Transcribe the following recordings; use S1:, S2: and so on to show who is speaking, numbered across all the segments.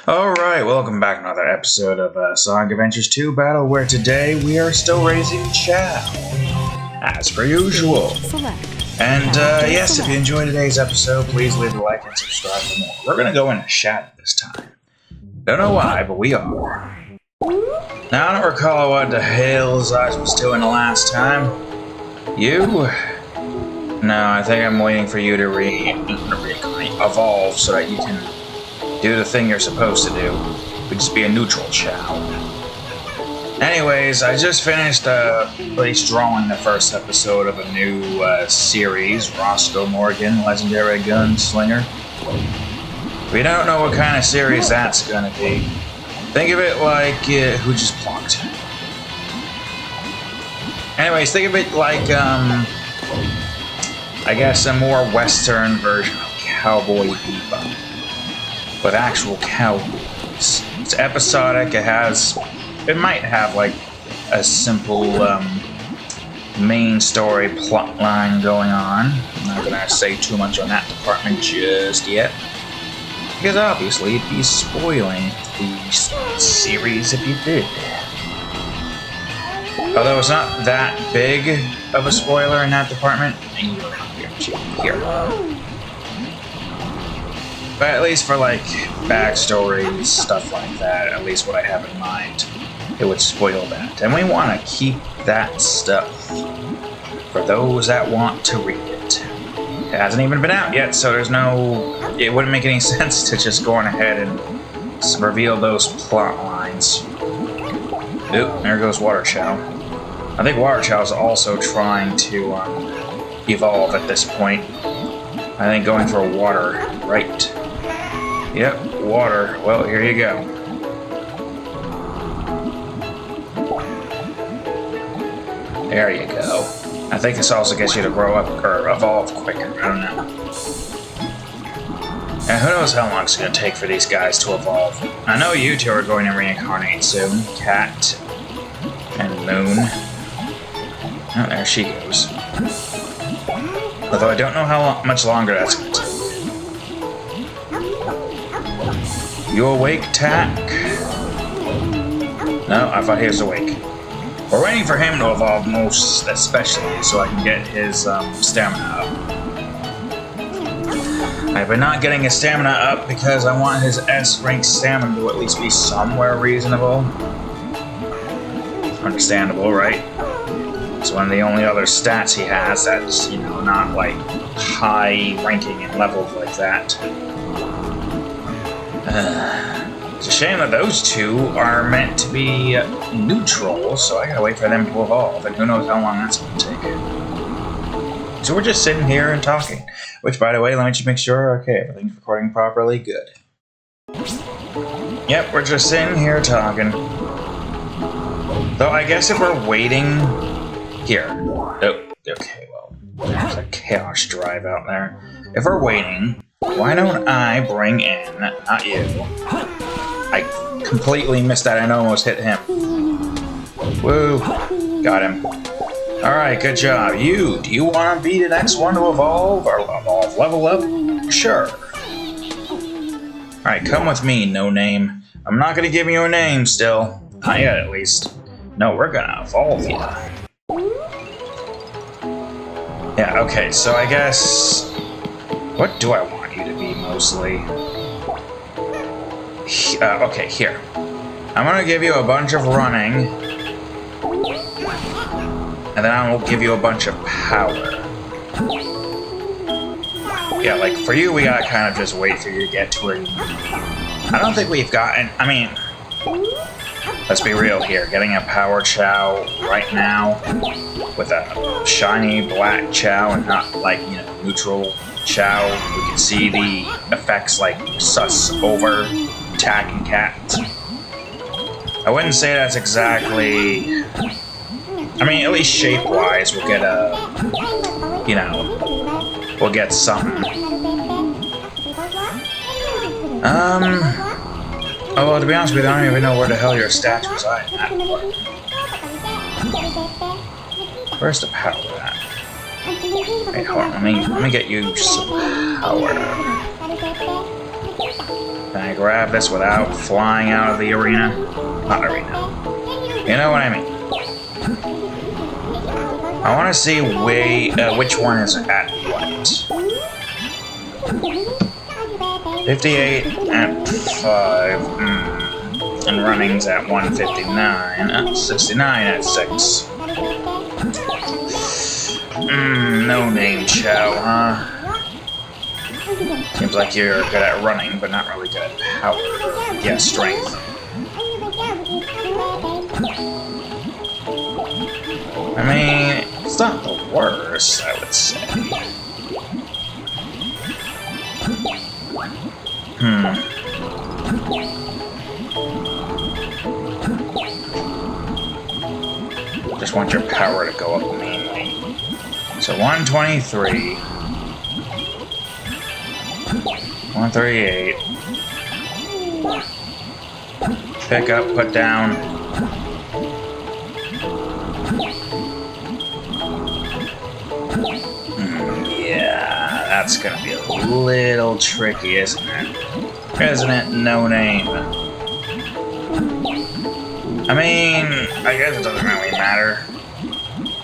S1: Alright, welcome back to another episode of Sonic Adventures 2 Battle, where today we are still raising Chao, as per usual. And yes, if you enjoyed today's episode, please leave a like and subscribe for more. We're gonna go into shadow this time. Don't know why, but we are. Now, I don't recall what the hell I was doing the last time. You? No, I think I'm waiting for you to evolve so that you can do the thing you're supposed to do. We just be a neutral Chao. Anyways, I just finished at least drawing the first episode of a new series, Roscoe Morgan, Legendary Gunslinger. We don't know what kind of series that's gonna be. Think of it like who just plunked. Anyways, think of it like I guess a more Western version of Cowboy Bebop. With actual cowboys. It's episodic, it might have like a simple main story plot line going on. I'm not gonna say too much on that department just yet. Because obviously it'd be spoiling the series if you did. Although it's not that big of a spoiler in that department. Here. But at least for like backstories, stuff like that, at least what I have in mind, it would spoil that. And we want to keep that stuff for those that want to read it. It hasn't even been out yet, so it wouldn't make any sense to just go on ahead and reveal those plot lines. Oop, there goes Water Chao. I think Water Chao is also trying to evolve at this point. I think going for water, right? Yep, water. Well, here you go. There you go. I think this also gets you to grow up or evolve quicker. I don't know. And who knows how long it's going to take for these guys to evolve. I know you two are going to reincarnate soon. Cat and Moon. Oh, there she goes. Although I don't know how much longer that's going to take. You awake, Tack? No, I thought he was awake. We're waiting for him to evolve most especially so I can get his stamina up. I've been not getting his stamina up because I want his S-rank stamina to at least be somewhere reasonable. Understandable, right? It's one of the only other stats he has that's, not like high ranking and levels like that. It's a shame that those two are meant to be neutral, so I gotta wait for them to evolve, and who knows how long that's gonna take. So we're just sitting here and talking. Which, by the way, let me just make sure, okay, everything's recording properly, good. Yep, we're just sitting here talking. Though I guess if we're waiting... Here. Oh, okay, well, there's a chaos drive out there. If we're waiting, why don't I bring in, not you. I completely missed that and almost hit him. Woo, got him. Alright, good job. Do you want to be the next one to evolve or level up? Sure. Alright, come with me, no name. I'm not going to give you a name still. Not yet, at least. No, we're going to evolve you. Yeah, okay, so I guess... What do I want you to be, mostly? Okay, here. I'm gonna give you a bunch of running, and then I will give you a bunch of power. Yeah, like, for you, we gotta kind of just wait for you to get to where you need to be. I don't think we've gotten... I mean... Let's be real here. Getting a Power Chao right now with a shiny black Chao and not, like, neutral Chao. We can see the effects like sus over Tack and Cat. I wouldn't say that's exactly... I mean, at least shape-wise, we'll get a... we'll get something. Oh, well, to be honest with you, I don't even know where the hell your stats reside in that part. Where's the power at? Wait, hold on, let me get you some power. Can I grab this without flying out of the arena? Not arena. You know what I mean. I want to see which one is at what. 58 at 5. And running's at 159. 69 at 6. No name Chao, huh? Seems like you're good at running, but not really good at power. Yeah, strength. I mean, it's not the worst, I would say. Just want your power to go up mainly. So 123. 138. Pick up, put down. Yeah, that's gonna be a little tricky, isn't it? Isn't it? No name. I mean, I guess it doesn't really matter.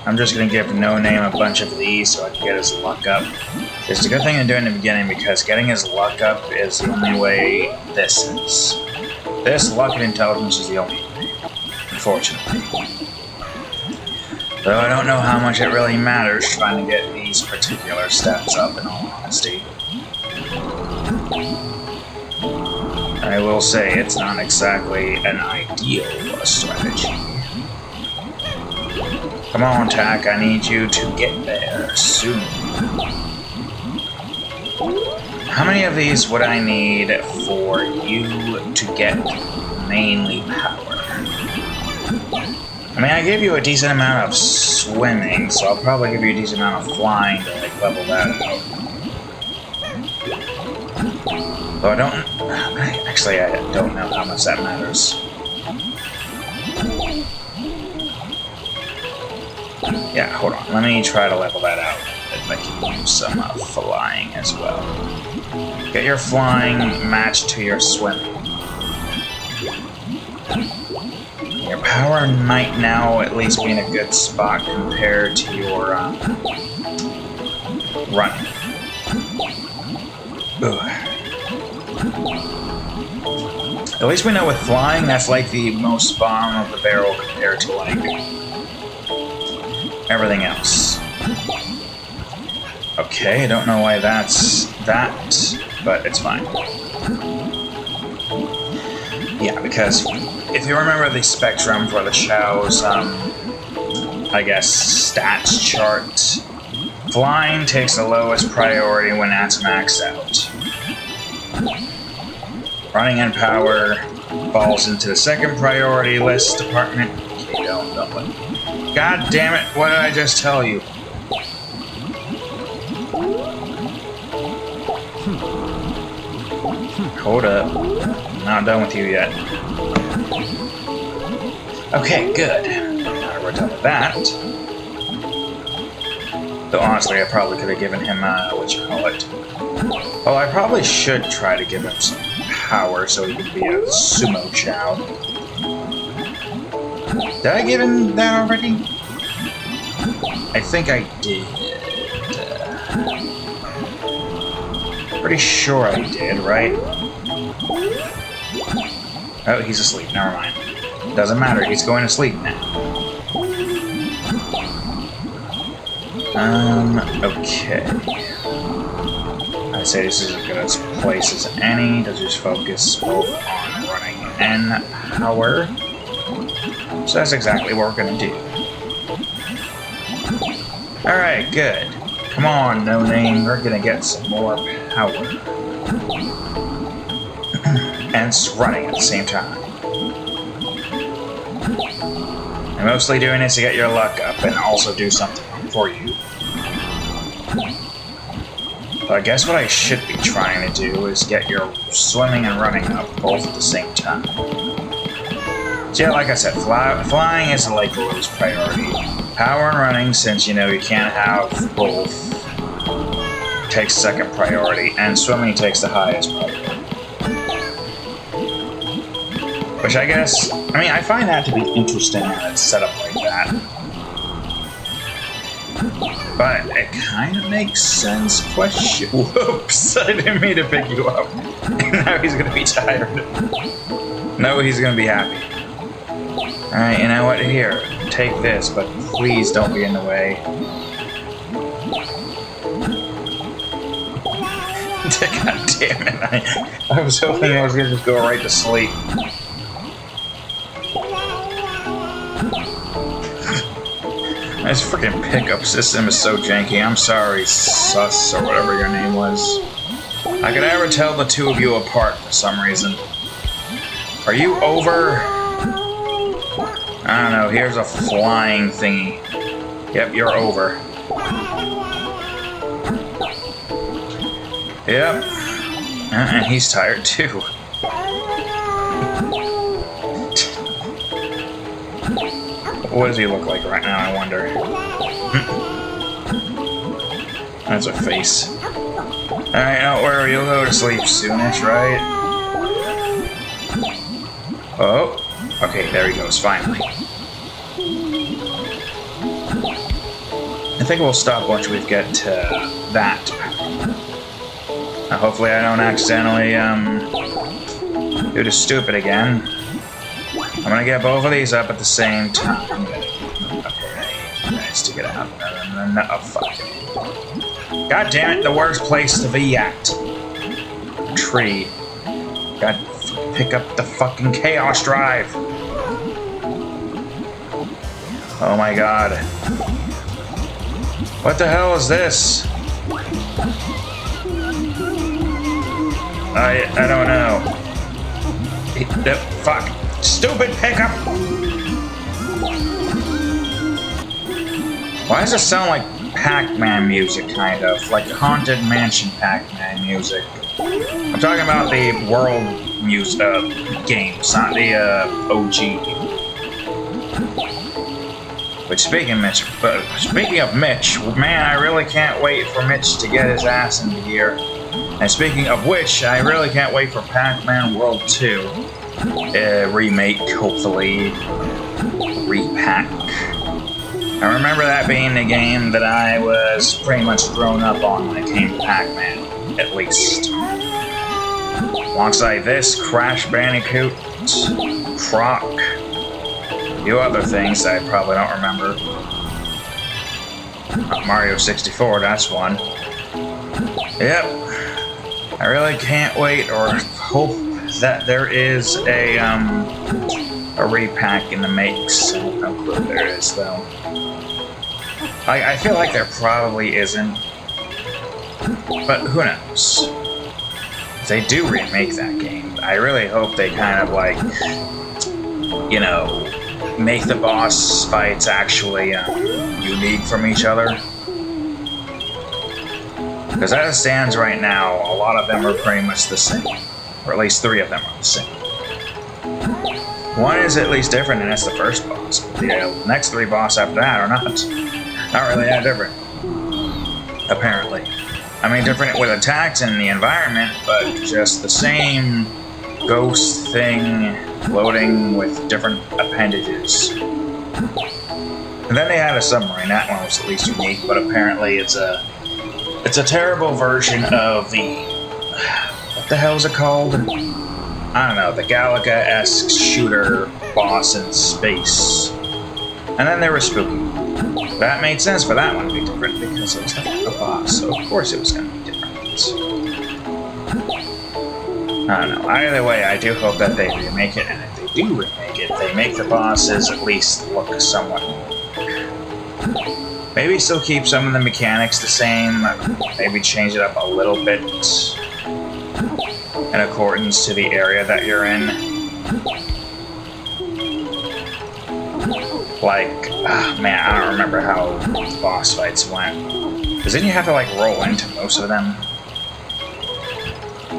S1: I'm just gonna give No Name a bunch of these so I can get his luck up. It's a good thing to do in the beginning because getting his luck up is the only way this is. This luck and intelligence is the only way, unfortunately. Though I don't know how much it really matters trying to get these particular stats up, in all honesty. I will say it's not exactly an ideal strategy. Come on, Tack, I need you to get there soon. How many of these would I need for you to get mainly power? I mean, I gave you a decent amount of swimming, so I'll probably give you a decent amount of flying to like level that out. Though I don't know how much that matters. Yeah, hold on. Let me try to level that out. If I can use some flying as well. Get your flying matched to your swimming. Your power might now at least be in a good spot compared to your running. Ugh. At least we know with flying, that's like the most bottom of the barrel compared to like everything else. Okay, I don't know why that's that, but it's fine. Yeah, because if you remember the spectrum for the Chao's, I guess, stats chart, flying takes the lowest priority when that's maxed out. Running and power falls into the second priority list department. Okay, don't let me. God damn it, what did I just tell you? Hold up. I'm not done with you yet. Okay, good. Now we're done with that. Though honestly, I probably could have given him, well, I probably should try to give him some power so he could be a sumo Chao. Did I give him that already? I think I did. Pretty sure I did, right? Oh, he's asleep. Never mind. Doesn't matter. He's going to sleep now. Okay. I'd say this is as good a place as any to just focus both on running and power. So that's exactly what we're going to do. Alright, good. Come on, No Name. We're going to get some more power. And it's running at the same time. I'm mostly doing this to get your luck up and also do something for you. But I guess what I should be trying to do is get your swimming and running up both at the same time. So yeah, like I said, flying is like the lowest priority. Power and running, since you know you can't have both, takes second priority, and swimming takes the highest priority. Which I guess, I mean, I find that to be interesting when it's set up like that. But it kind of makes sense. Question. Whoops, I didn't mean to pick you up. Now he's gonna be tired. No, he's gonna be happy. Alright, you know what? Here, take this, but please don't be in the way. God damn it, I was hoping I was gonna just go right to sleep. This freaking pickup system is so janky. I'm sorry, Sus, or whatever your name was. I could never tell the two of you apart for some reason. Are you over? I don't know, here's a flying thingy. Yep, you're over. Yep. And he's tired too. What does he look like right now, I wonder? That's a face. Alright, don't worry, you'll go to sleep soonish, right? Oh, okay, there he goes, finally. I think we'll stop once we get to that. Now, hopefully I don't accidentally, do the stupid again. I'm gonna get both of these up at the same time. Okay, nice to get out. No, oh, fuck it. God damn it, the worst place to be at. Tree. God, pick up the fucking Chaos Drive. Oh my god. What the hell is this? I don't know. Fuck. Stupid pickup! Why does it sound like Pac-Man music, kind of? Like Haunted Mansion Pac-Man music. I'm talking about the world games, not the OG. But speaking of Mitch, man, I really can't wait for Mitch to get his ass into gear. And speaking of which, I really can't wait for Pac-Man World 2. Remake, hopefully. Repack. I remember that being the game that I was pretty much grown up on when it came to Pac-Man, at least. Alongside this, Crash Bandicoot, Croc, a few other things I probably don't remember. Mario 64, that's one. Yep. I really can't wait or hope that there is a repack in the makes. I don't know if there is, though. I feel like there probably isn't. But who knows? If they do remake that game, I really hope they kind of like, you know, make the boss fights actually unique from each other. Because as it stands right now, a lot of them are pretty much the same. Or at least 3 of them are the same. One is at least different, and that's the first boss. But the next 3 bosses after that are not really that different. Apparently. I mean, different with attacks and the environment, but just the same ghost thing floating with different appendages. And then they had a submarine. That one was at least unique, but apparently it's a terrible version of the... What the hell is it called? I don't know, the Galaga-esque shooter boss in space. And then there was Spooky. That made sense for that one to be different because it was a boss, so of course it was going to be different. I don't know. Either way, I do hope that they remake it, and if they do remake it, they make the bosses at least look somewhat unique. Maybe still keep some of the mechanics the same, maybe change it up a little bit in accordance to the area that you're in. Like, man, I don't remember how the boss fights went. Because then you have to like roll into most of them.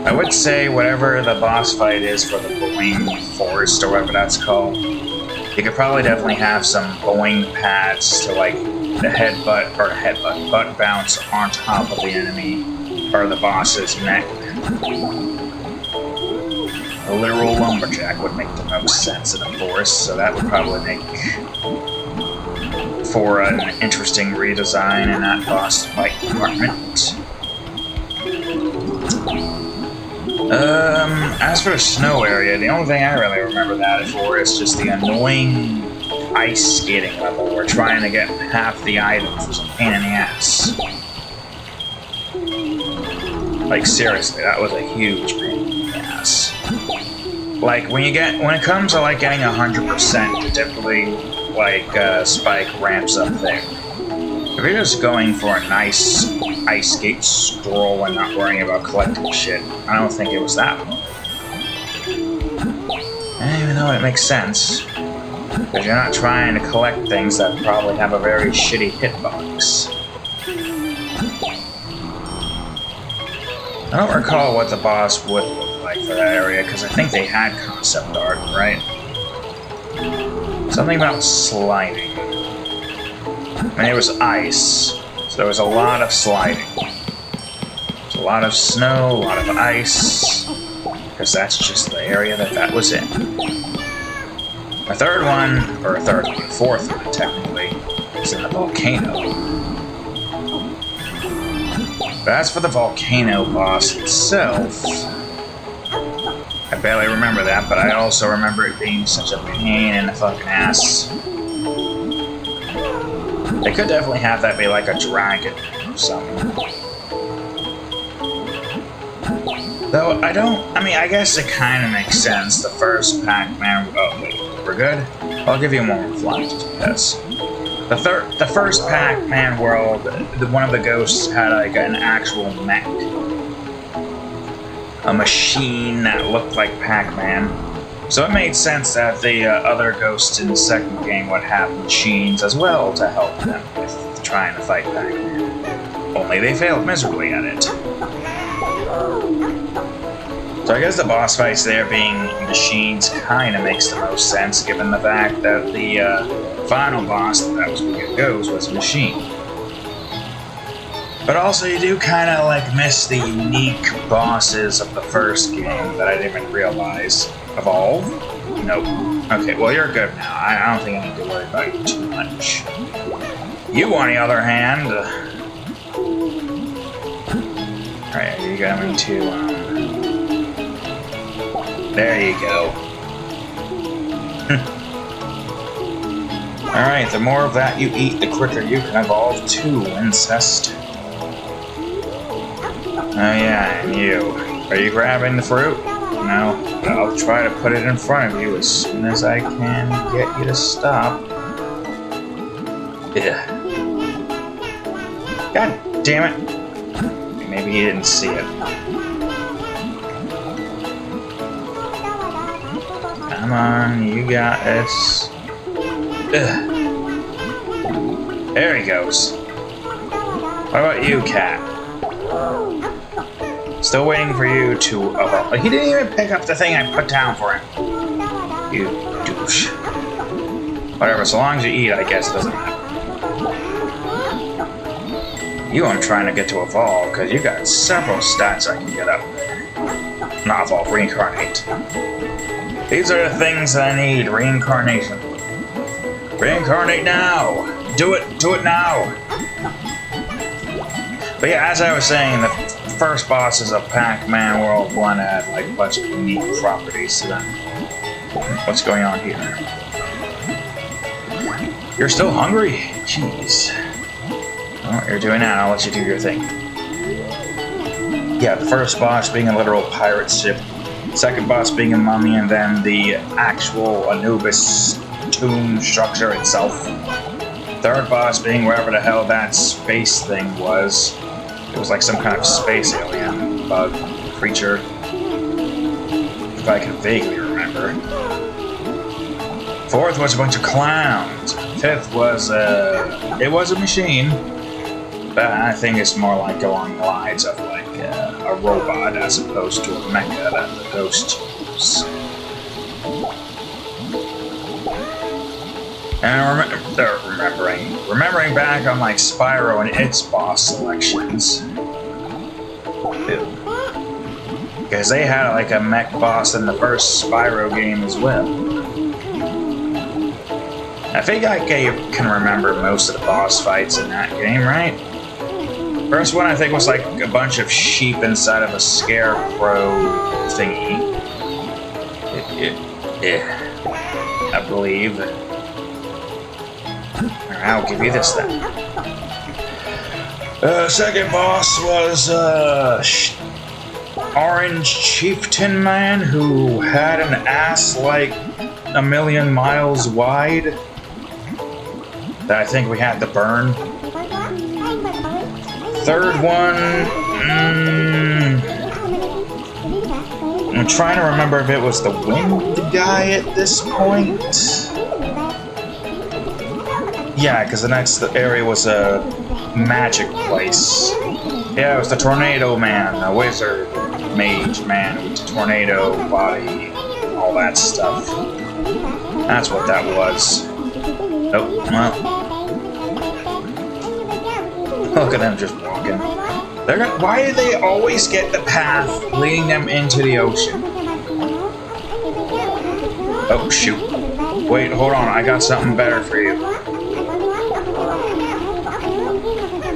S1: I would say whatever the boss fight is for the Boing Forest or whatever that's called, you could probably definitely have some Boing pads to like the butt bounce on top of the enemy or the boss's neck. A literal lumberjack would make the most sense in a forest, so that would probably make for an interesting redesign in that boss fight department. As for the snow area, the only thing I really remember that for is just the annoying ice skating level where trying to get half the items was a pain in the ass. Like seriously, that was a huge pain in the ass. Like when it comes to like getting 100%, typically like Spike ramps up there. If you're just going for a nice ice skate stroll and not worrying about collecting shit, I don't think it was that hard. And even though it makes sense, because you're not trying to collect things that probably have a very shitty hitbox. I don't recall what the boss would look like for that area, because I think they had concept art, right? Something about sliding. I mean, it was ice, so there was a lot of sliding. There's a lot of snow, a lot of ice, because that's just the area that was in. A fourth one, technically, is in the volcano. But as for the volcano boss itself, I barely remember that, but I also remember it being such a pain in the fucking ass. They could definitely have that be like a dragon or something. Though I guess it kind of makes sense. The first Pac-Man. Oh wait, we're good. I'll give you one more flight just because. The first Pac-Man world, one of the ghosts had like an actual mech, a machine that looked like Pac-Man. So it made sense that the other ghosts in the second game would have machines as well to help them with trying to fight Pac-Man. Only they failed miserably at it. So I guess the boss fights there being machines kind of makes the most sense, given the fact that the final boss, that was where it goes, was a machine. But also you do kind of like miss the unique bosses of the first game that I didn't even realize. Evolve? Nope. Okay, well you're good now. I don't think I need to worry about you too much. You, on the other hand... Alright, are you going to... There you go. Alright, the more of that you eat, the quicker you can evolve too, incest. Oh yeah, and you. Are you grabbing the fruit? No, but I'll try to put it in front of you as soon as I can get you to stop. Ugh. God damn it. Maybe he didn't see it. Come on, you got this. Ugh. There he goes. What about you, cat? Still waiting for you to evolve. He didn't even pick up the thing I put down for him. You douche. Whatever, so long as you eat, I guess it doesn't matter. You I'm trying to get to evolve, because you got several stats I can get up. Not evolve, reincarnate. These are the things that I need. Reincarnation. Reincarnate now! Do it now! But yeah, as I was saying, the first bosses of Pac-Man World 1 had like a bunch of unique properties to them. What's going on here? You're still hungry? Jeez. Well, you're doing that, I'll let you do your thing. Yeah, the first boss being a literal pirate ship, second boss being a mummy, and then the actual Anubis tomb structure itself. Third boss being wherever the hell that space thing was. It was like some kind of space alien bug creature, if I can vaguely remember. Fourth was a bunch of clowns. Fifth was it was a machine, but I think it's more like along the lines of like a robot as opposed to a mecha that the ghost use. And remembering back on like Spyro and its boss selections. Ew. Because they had like a mech boss in the first Spyro game as well. I think I can remember most of the boss fights in that game, right? First one I think was like a bunch of sheep inside of a scarecrow thingy. I believe. Alright, I'll give you this then. Second boss was Orange Chieftain Man who had an ass like a million miles wide that I think we had to burn. Third one, I'm trying to remember if it was the wind guy at this point. Yeah, because the next area was a magic place. Yeah, it was the Tornado Man, a wizard mage man with a tornado body, all that stuff. That's what that was. Oh, well. Look at them just walking. Why do they always get the path leading them into the ocean? Oh, shoot. Wait, hold on. I got something better for you.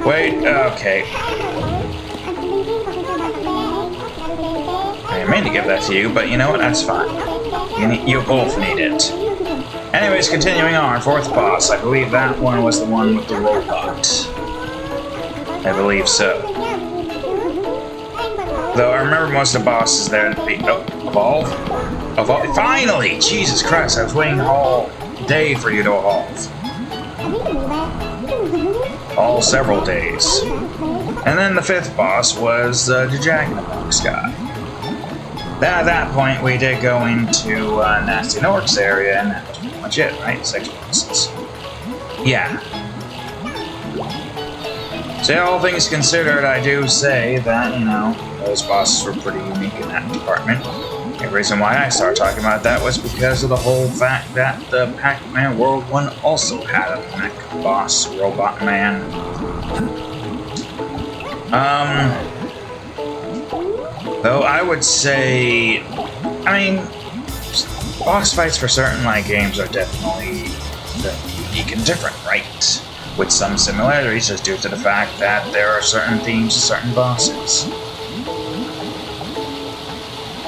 S1: Wait, okay. I meant to give that to you, but you know what? That's fine. You both need it. Anyways, continuing on. Fourth boss. I believe that one was the one with the robot. I believe so. Though I remember most of the bosses there. Evolve? Evolve? Finally! Jesus Christ, I was waiting all day for you to evolve. All several days. And then the fifth boss was the Jack-in-the-Box guy. At that point, we did go into Nasty Nork's area, and that was pretty much it, right? 6 bosses. Yeah. So, all things considered, I do say that, you know, those bosses were pretty unique in that department. The reason why I started talking about that was because of the whole fact that the Pac-Man World 1 also had a mech boss, Robot Man. Though I would say, I mean, boss fights for certain like games are definitely unique and different, right? With some similarities just due to the fact that there are certain themes to certain bosses.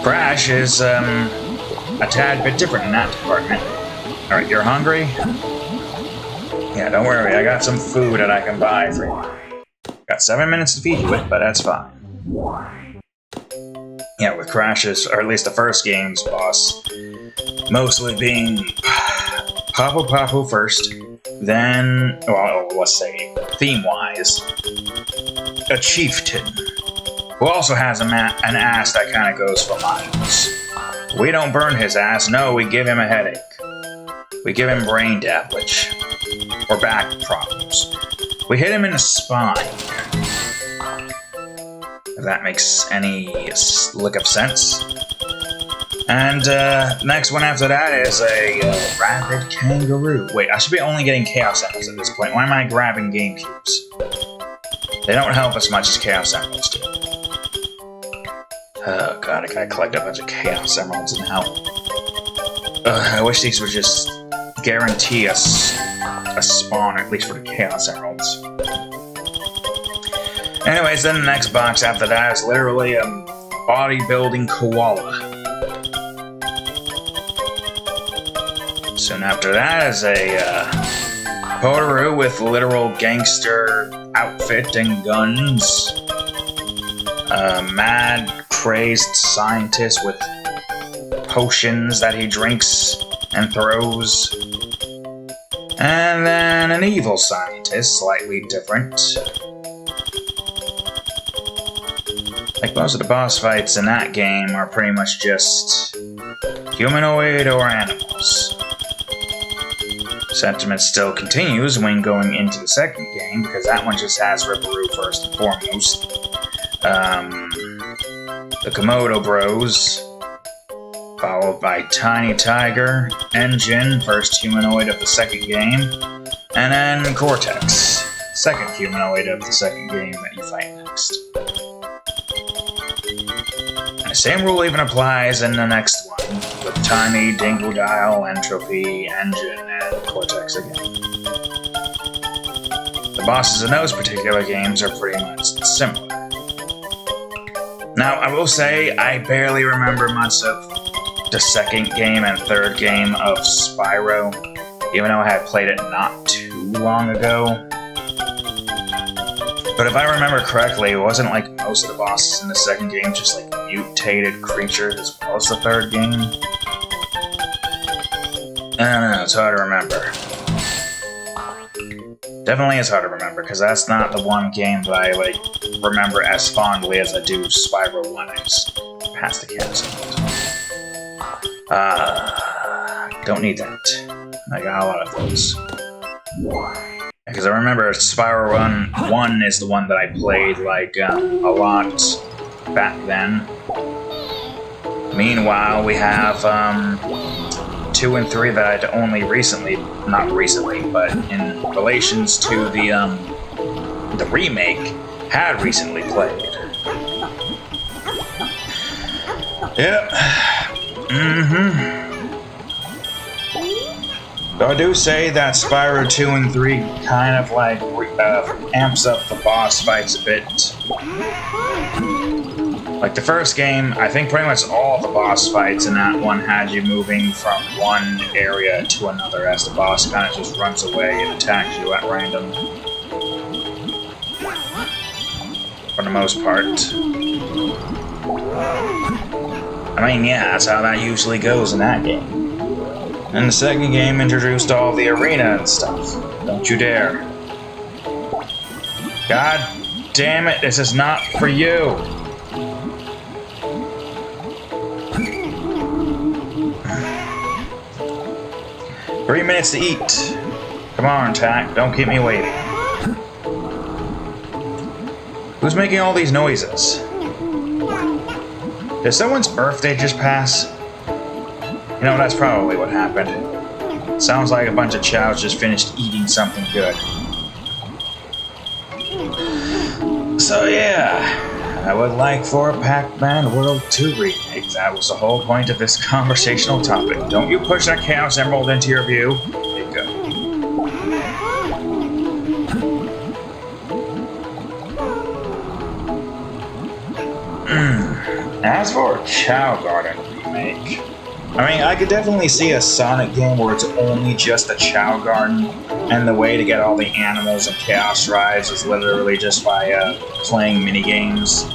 S1: Crash is a tad bit different in that department. Alright, you're hungry? Yeah, don't worry, I got some food that I can buy for you. Got 7 minutes to feed you with, but that's fine. Yeah, with Crash's, or at least the first game's boss, mostly being Papu Papu first, then, well, let's say, theme-wise, a chieftain, who also has an ass that kind of goes for miles. We don't burn his ass, no, we give him a headache. We give him brain damage, or back problems. We hit him in the spine. If that makes any lick of sense. And next one after that is a rabid kangaroo. Wait, I should be only getting Chaos Emeralds at this point. Why am I grabbing Game Cubes? They don't help as much as Chaos Emeralds do. Oh god, I gotta collect a bunch of Chaos Emeralds now. I wish these would just guarantee us a spawn, at least for the Chaos Emeralds. Anyways, then the next box after that is literally a bodybuilding koala. Soon after that is a Potoroo with literal gangster outfit and guns. A mad, crazed scientist with potions that he drinks and throws. And then an evil scientist, slightly different. Like most of the boss fights in that game are pretty much just humanoid or animals. Sentiment still continues when going into the second game, because that one just has Ripperoo first and foremost. The Komodo Bros, followed by Tiny Tiger, Engine, first humanoid of the second game, and then Cortex, second humanoid of the second game that you fight next. And The same rule even applies in the next one, with Tiny, Dingodile, Entropy, Engine, and Cortex again. The bosses in those particular games are pretty much similar. Now, I will say, I barely remember much of the second game and third game of Spyro, even though I had played it not too long ago. But if I remember correctly, it wasn't like most of the bosses in the second game just like mutated creatures as well as the third game. I don't know, it's hard to remember. Definitely is hard to remember, because that's not the one game that I like remember as fondly as I do Spyro 1. I just passed the carousel. Don't need that. I got a lot of those. Because I remember Spyro 1 is the one that I played like a lot back then. Meanwhile, we have 2 and 3 that I'd only recently, not recently, but in relations to the remake, had recently played. Yep. So I do say that Spyro 2 and 3 kind of like amps up the boss fights a bit. Like the first game, I think pretty much all the boss fights in that one had you moving from one area to another as the boss kind of just runs away and attacks you at random. For the most part. I mean, yeah, that's how that usually goes in that game. And the second game introduced all the arena and stuff. Don't you dare. God damn it, this is not for you. 3 minutes to eat. Come on, Tack, don't keep me waiting. Who's making all these noises? Did someone's birthday just pass? You know, that's probably what happened. Sounds like a bunch of chows just finished eating something good. So yeah, I would like for a Pac-Man World 2 remake. That was the whole point of this conversational topic. Don't you push that Chaos Emerald into your view. There you go. As for a Chao Garden remake, I mean, I could definitely see a Sonic game where it's only just a Chao Garden, and the way to get all the animals and Chaos Rides is literally just by playing minigames.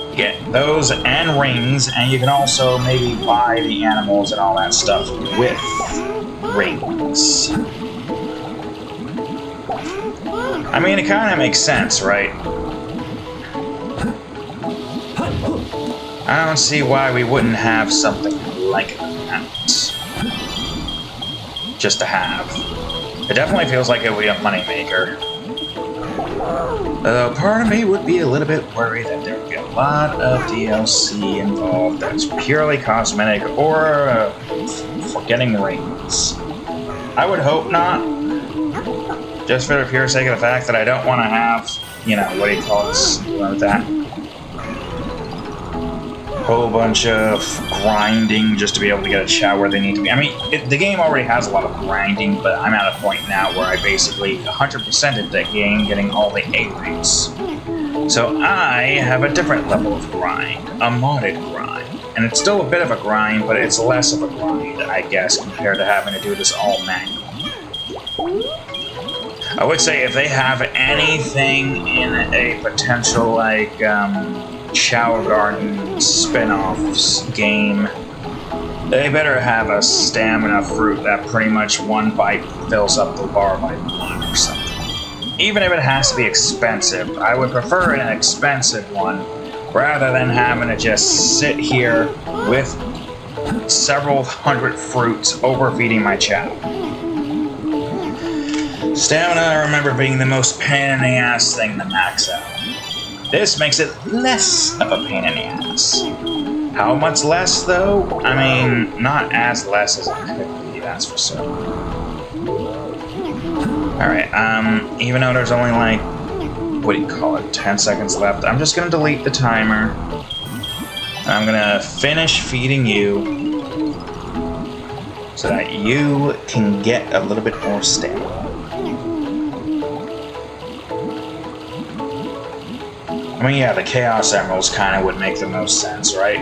S1: You get those and rings, and you can also maybe buy the animals and all that stuff with rings. I mean, it kind of makes sense, right? I don't see why we wouldn't have something like that. Just to have. It definitely feels like it would be a moneymaker. Although part of me would be a little bit worried that there would be a lot of DLC involved that's purely cosmetic or for getting rings. I would hope not. Just for the pure sake of the fact that I don't want to have, you know, what do you call this? That whole bunch of grinding just to be able to get a Chao where they need to be. I mean, the game already has a lot of grinding, but I'm at a point now where I basically 100%ed the game getting all the A ranks. So I have a different level of grind, a modded grind. And it's still a bit of a grind, but it's less of a grind, I guess, compared to having to do this all manually. I would say if they have anything in a potential, like, Chao Garden spin-offs game, they better have a stamina fruit that pretty much one bite fills up the bar by one or something. Even if it has to be expensive, I would prefer an expensive one rather than having to just sit here with several hundred fruits overfeeding my Chao. Stamina, I remember being the most pain in the ass thing to max out. This makes it less of a pain in the ass. How much less, though? I mean, not as less as it could be, that's for certain. Alright, even though there's only like, what do you call it, 10 seconds left, I'm just gonna delete the timer. I'm gonna finish feeding you so that you can get a little bit more stamina. I mean, yeah, the Chaos Emeralds kind of would make the most sense, right?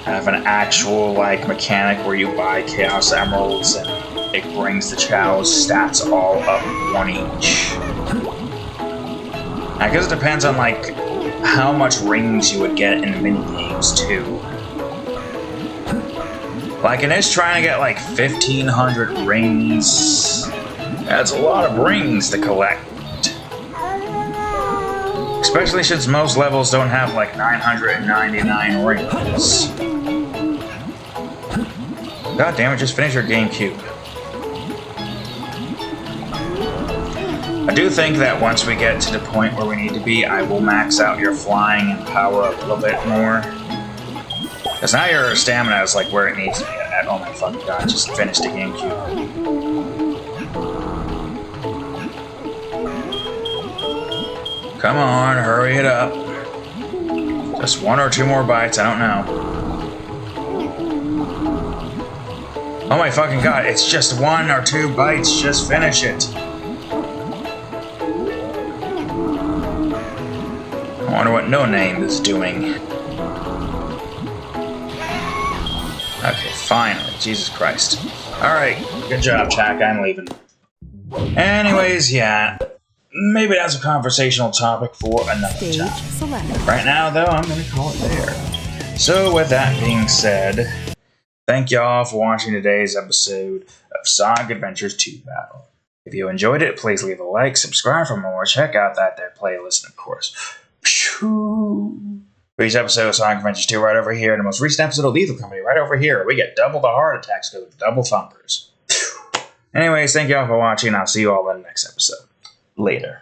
S1: Have an actual, like, mechanic where you buy Chaos Emeralds and it brings the Chao's stats all up one each. I guess it depends on, like, how much rings you would get in the minigames, too. Like, in this trying to get, like, 1,500 rings. That's a lot of rings to collect. Especially since most levels don't have, like, 999 rings. God damn it, just finish your GameCube. I do think that once we get to the point where we need to be, I will max out your flying and power up a little bit more. Because now your stamina is like where it needs to be at. Oh my fucking god, just finish the GameCube. Come on, hurry it up. Just 1 or 2 more bites, I don't know. Oh my fucking god, it's just 1 or 2 bites, just finish it. I wonder what No Name is doing. Okay, finally, Jesus Christ. Alright, good job, Jack, I'm leaving. Anyways, yeah, maybe that's a conversational topic for another time. Right now, though, I'm gonna call it there. So, with that being said, thank y'all for watching today's episode of Sonic Adventures 2 Battle. If you enjoyed it, please leave a like, subscribe for more, check out that there playlist, and of course, for each episode of Sonic Adventures 2 right over here, and the most recent episode of Lethal Company right over here. We get double the heart attacks because of double thumpers. Anyways, thank y'all for watching, I'll see you all in the next episode. Later.